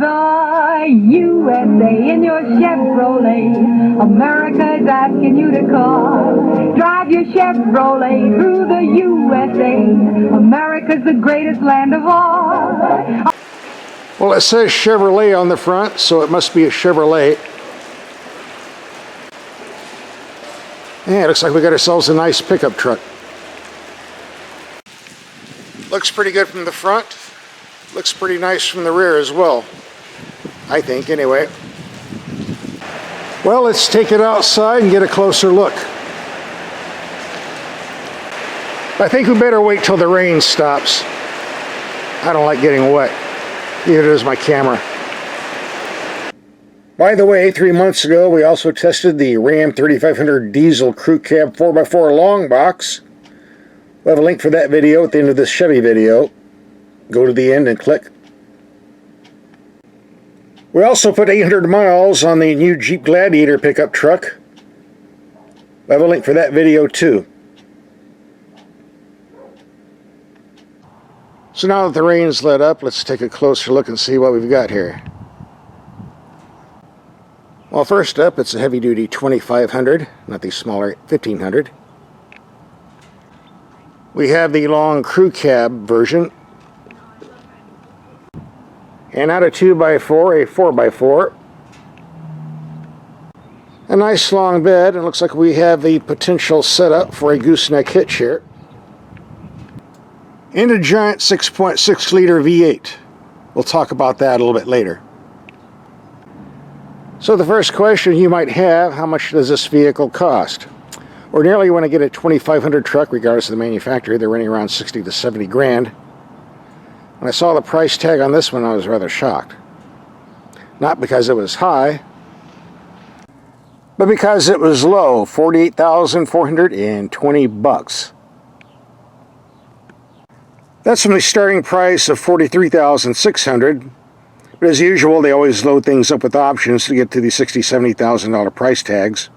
the USA in your Chevrolet. America's asking you to call. Drive your Chevrolet through the USA. America's the greatest land of all. Well, it says Chevrolet on the front, so it must be a Chevrolet. Yeah, it looks like we got ourselves a nice pickup truck. Looks pretty good from the front. Looks pretty nice from the rear as well. I think, anyway. Well, let's take it outside and get a closer look. I think we better wait till the rain stops. I don't like getting wet. Neither does my camera. By the way, 3 months ago, we also tested the Ram 3500 diesel crew cab 4x4 long box. We'll have a link for that video at the end of this Chevy video. Go to the end and click. We also put 800 miles on the new Jeep Gladiator pickup truck. We'll have a link for that video too. So now that the rain's let up, let's take a closer look and see what we've got here. Well, first up, it's a heavy-duty 2500, not the smaller 1500. We have the long crew cab version. And not a 2x4, a 4x4. A nice long bed, and looks like we have the potential setup for a gooseneck hitch here. And a giant 6.6 liter V8. We'll talk about that a little bit later. So the first question you might have, how much does this vehicle cost? Ordinarily, when I get a 2500 truck, regardless of the manufacturer, they're running around 60 to 70 grand. When I saw the price tag on this one, I was rather shocked. Not because it was high, but because it was low, $48,420. That's from the starting price of $43,600. But as usual, they always load things up with options to get to the $60,000, $70,000 price tags.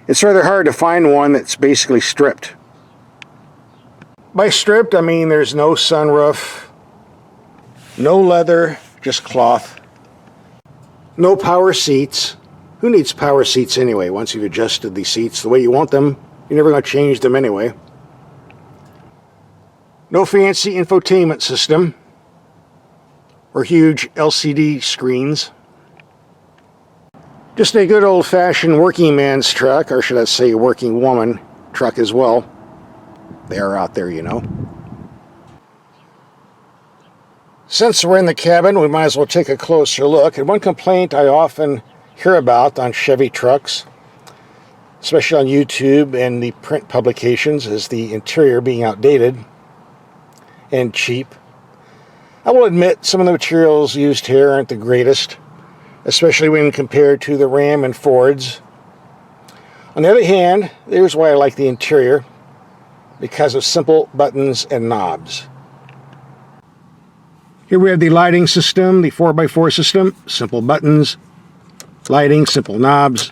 It's rather hard to find one that's basically stripped. By stripped, I mean there's no sunroof, no leather, just cloth, no power seats. Who needs power seats anyway? Once you've adjusted the seats the way you want them, you're never going to change them anyway. No fancy infotainment system or huge LCD screens. Just a good old-fashioned working man's truck, or should I say working woman truck as well. They are out there, you know. Since we're in the cabin, we might as well take a closer look. And one complaint I often hear about on Chevy trucks, especially on YouTube and the print publications, is the interior being outdated and cheap. I will admit some of the materials used here aren't the greatest, especially when compared to the Ram and Fords. On the other hand, here's why I like the interior, because of simple buttons and knobs. Here we have the lighting system, the 4x4 system, simple buttons, lighting, simple knobs.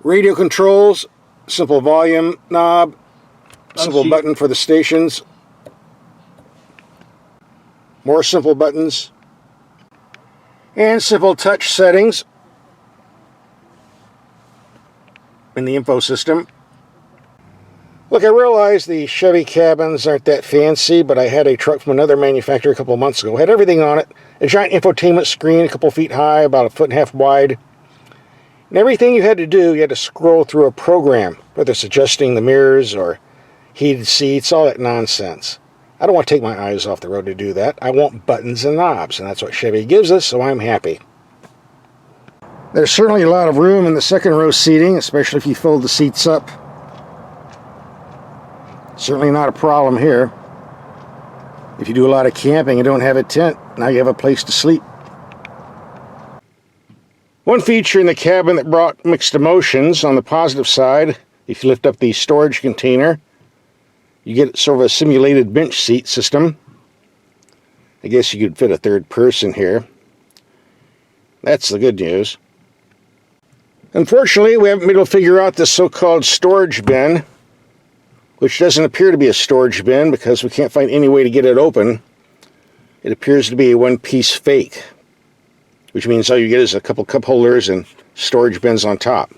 Radio controls, simple volume knob, simple button for the stations. More simple buttons. And simple touch settings in the info system. Look, I realize the Chevy cabins aren't that fancy, but I had a truck from another manufacturer a couple of months ago. It had everything on it. A giant infotainment screen, a couple feet high, about 1.5 feet wide. And everything you had to do, you had to scroll through a program, whether it's adjusting the mirrors or heated seats, all that nonsense. I don't want to take my eyes off the road to do that. I want buttons and knobs, and that's what Chevy gives us, so I'm happy. There's certainly a lot of room in the second row seating, especially if you fold the seats up. Certainly not a problem here. If you do a lot of camping and don't have a tent, now you have a place to sleep. One feature in the cabin that brought mixed emotions, on the positive side, if you lift up the storage container, you get sort of a simulated bench seat system. I guess you could fit a third person here. That's the good news. Unfortunately, we haven't been able to figure out this so-called storage bin, which doesn't appear to be a storage bin because we can't find any way to get it open. It appears to be a one-piece fake. which means all you get is a couple cup holders and storage bins on top.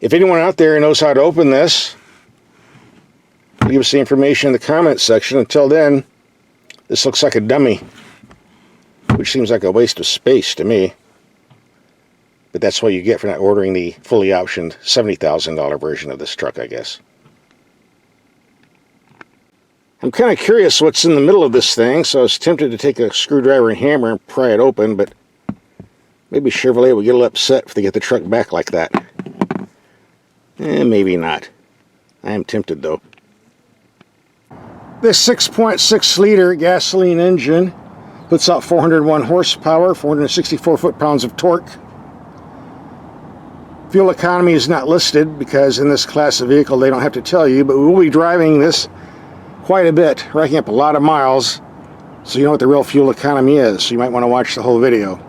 If anyone out there knows how to open this, leave us the information in the comments section. Until then, this looks like a dummy, which seems like a waste of space to me. But that's what you get for not ordering the fully optioned $70,000 version of this truck, I guess. I'm kind of curious what's in the middle of this thing, so I was tempted to take a screwdriver and hammer and pry it open, but maybe Chevrolet would get a little upset if they get the truck back like that. Maybe not. I am tempted, though. This 6.6 liter gasoline engine puts out 401 horsepower, 464 foot-pounds of torque. Fuel economy is not listed because in this class of vehicle they don't have to tell you, but we will be driving this quite a bit, racking up a lot of miles, so you know what the real fuel economy is. So you might want to watch the whole video.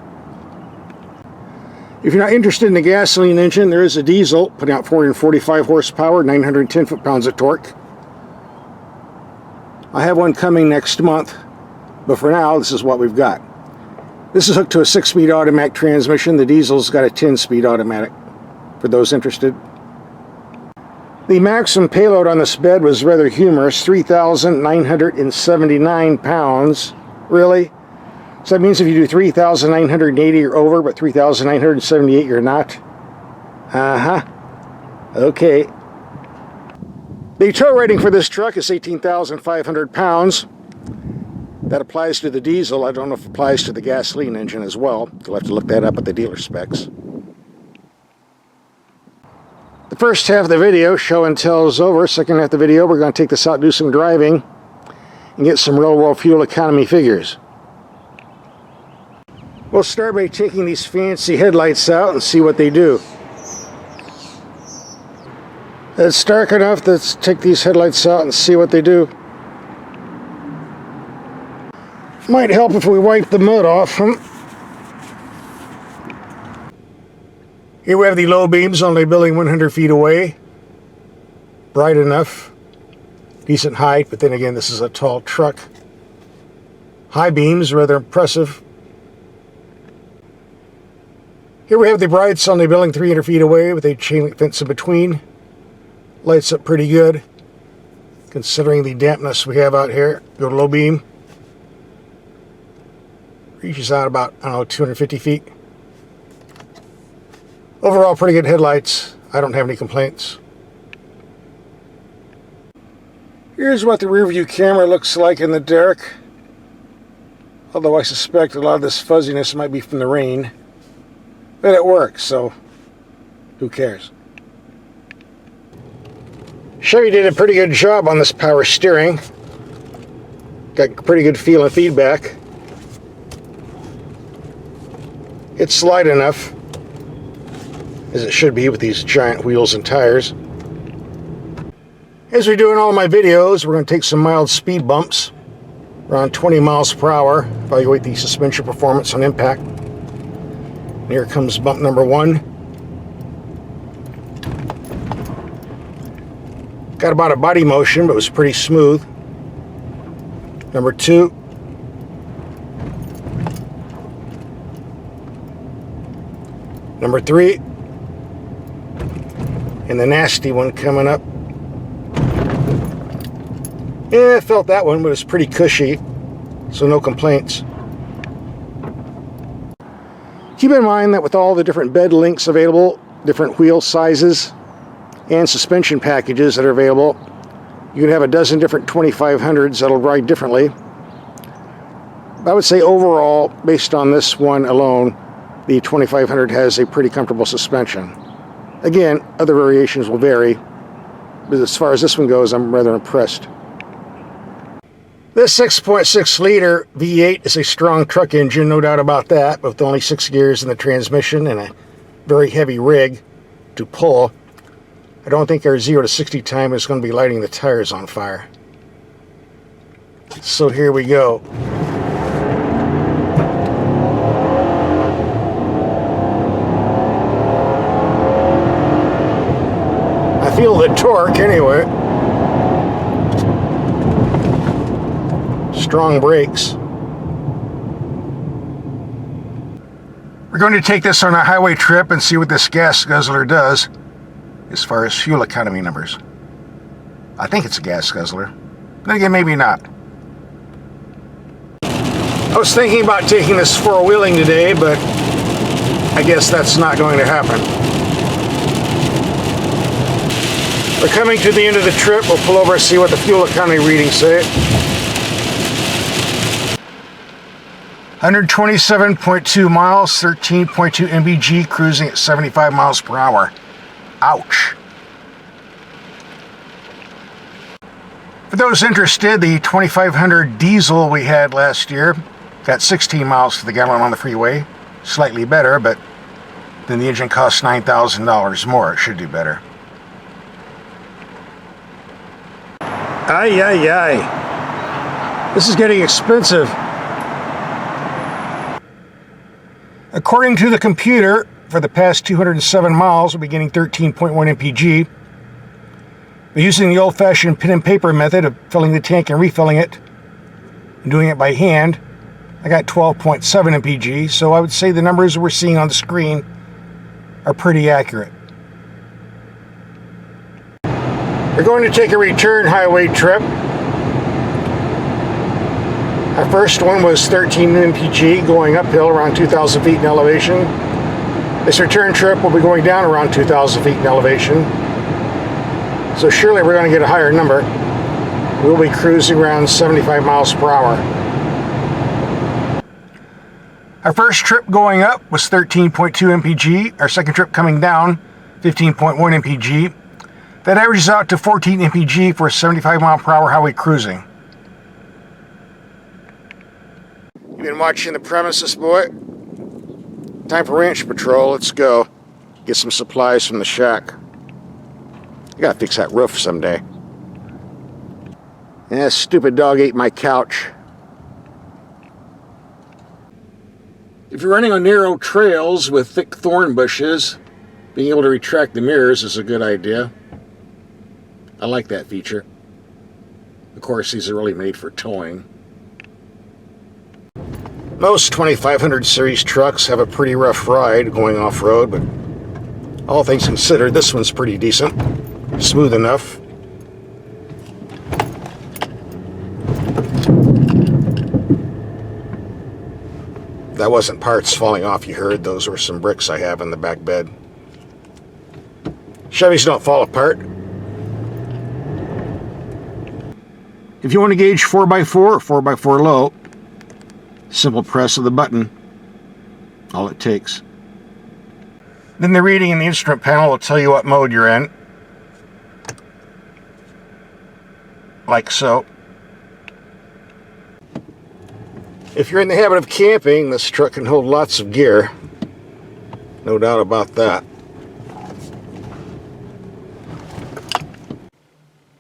If you're not interested in the gasoline engine, there is a diesel putting out 445 horsepower, 910 foot-pounds of torque. I have one coming next month, but for now this is what we've got. This is hooked to a 6-speed automatic transmission. The diesel's got a 10-speed automatic, for those interested. The maximum payload on this bed was rather humorous, 3,979 pounds. Really? So that means if you do 3,980 you're over, but 3,978 you're not? Uh-huh. Okay. The tow rating for this truck is 18,500 pounds. That applies to the diesel. I don't know if it applies to the gasoline engine as well. You'll have to look that up at the dealer specs. The first half of the video, show and tell, is over. Second half of the video, we're going to take this out, do some driving, and get some real-world fuel economy figures. We'll start by taking these fancy headlights out and see what they do. It's dark enough. Let's take these headlights out and see what they do. Might help if we wipe the mud off them. Here we have the low beams only building 100 feet away. Bright enough. Decent height, but then again this is a tall truck. High beams, rather impressive. Here we have the brights only building 300 feet away with a chain link fence in between. Lights up pretty good, considering the dampness we have out here. Go to low beam. Reaches out about, I don't know, 250 feet. Overall, pretty good headlights. I don't have any complaints. Here's what the rear view camera looks like in the dark. Although I suspect a lot of this fuzziness might be from the rain. But it works, so who cares? Chevy did a pretty good job on this power steering. Got pretty good feel and feedback. It's light enough, as it should be with these giant wheels and tires. As we do in all my videos, we're going to take some mild speed bumps, around 20 miles per hour, evaluate the suspension performance on impact. And here comes bump number 1. Got about a body motion, but it was pretty smooth. Number 2. Number 3. And the nasty one coming up. Yeah, I felt that one, but it's pretty cushy, so no complaints. Keep in mind that with all the different bed links available, different wheel sizes, and suspension packages that are available, you can have a dozen different 2500s that'll ride differently. I would say overall, based on this one alone, the 2500 has a pretty comfortable suspension. Again, other variations will vary, but as far as this one goes, I'm rather impressed. This 6.6 liter V8 is a strong truck engine, no doubt about that, but with only 6 gears in the transmission and a very heavy rig to pull, I don't think our 0 to 60 time is going to be lighting the tires on fire. So here we go. I feel the torque anyway. Strong brakes. We're going to take this on a highway trip and see what this gas guzzler does as far as fuel economy numbers. I think it's a gas guzzler. Then again, maybe not. I was thinking about taking this four-wheeling today, but I guess that's not going to happen. We're coming to the end of the trip. We'll pull over and see what the fuel economy readings say. 127.2 miles, 13.2 mpg, cruising at 75 miles per hour. Ouch. For those interested, the 2500 diesel we had last year got 16 miles to the gallon on the freeway. Slightly better, but then the engine costs $9,000 more. It should do better. Ay, ay, ay. This is getting expensive. According to the computer, for the past 207 miles, we'll be getting 13.1 mpg. But using the old-fashioned pen and paper method of filling the tank and refilling it, and doing it by hand, I got 12.7 mpg, so I would say the numbers we're seeing on the screen are pretty accurate. We're going to take a return highway trip. Our first one was 13 mpg going uphill around 2,000 feet in elevation. This return trip will be going down around 2,000 feet in elevation. So surely we're going to get a higher number. We'll be cruising around 75 miles per hour. Our first trip going up was 13.2 mpg. Our second trip coming down, 15.1 mpg. That averages out to 14 mpg for 75 mile per hour highway cruising. You've been watching the premises, boy. Time for ranch patrol. Let's go. Get some supplies from the shack. I gotta fix that roof someday. Yeah, that stupid dog ate my couch. If you're running on narrow trails with thick thorn bushes, being able to retract the mirrors is a good idea. I like that feature. Of course, these are really made for towing. Most 2500 series trucks have a pretty rough ride going off-road, but all things considered, this one's pretty decent. Smooth enough. That wasn't parts falling off you heard. Those were some bricks I have in the back bed. Chevys don't fall apart. If you want to gauge 4x4 or 4x4 low, simple press of the button, all it takes. Then the reading in the instrument panel will tell you what mode you're in. Like so. If you're in the habit of camping, this truck can hold lots of gear. No doubt about that.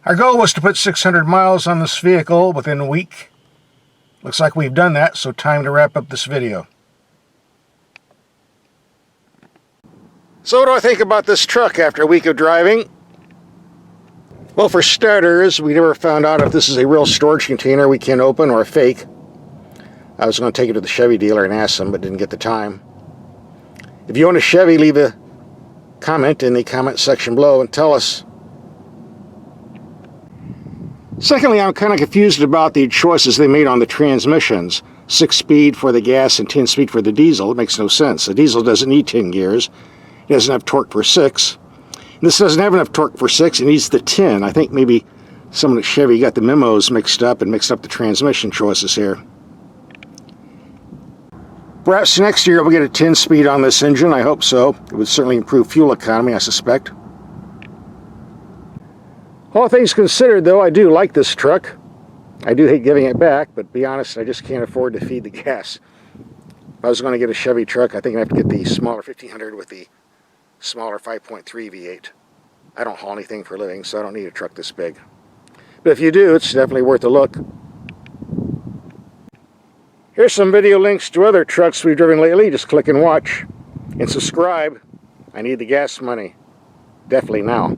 Our goal was to put 600 miles on this vehicle within a week. Looks like we've done that, so time to wrap up this video. So what do I think about this truck after a week of driving? Well, for starters, we never found out if this is a real storage container we can open or a fake. I was going to take it to the Chevy dealer and ask them, but didn't get the time. If you own a Chevy, leave a comment in the comment section below and tell us. Secondly, I'm kind of confused about the choices they made on the transmissions. 6-speed for the gas and 10-speed for the diesel. It makes no sense. The diesel doesn't need 10 gears. It doesn't have torque for 6. And this doesn't have enough torque for 6. It needs the 10. I think maybe someone at Chevy got the memos mixed up and mixed up the transmission choices here. Perhaps next year we'll get a 10-speed on this engine. I hope so. It would certainly improve fuel economy, I suspect. All things considered, though, I do like this truck. I do hate giving it back, but to be honest, I just can't afford to feed the gas. If I was going to get a Chevy truck, I think I'd have to get the smaller 1500 with the smaller 5.3 V8. I don't haul anything for a living, so I don't need a truck this big. But if you do, it's definitely worth a look. Here's some video links to other trucks we've driven lately. Just click and watch. And subscribe. I need the gas money. Definitely now.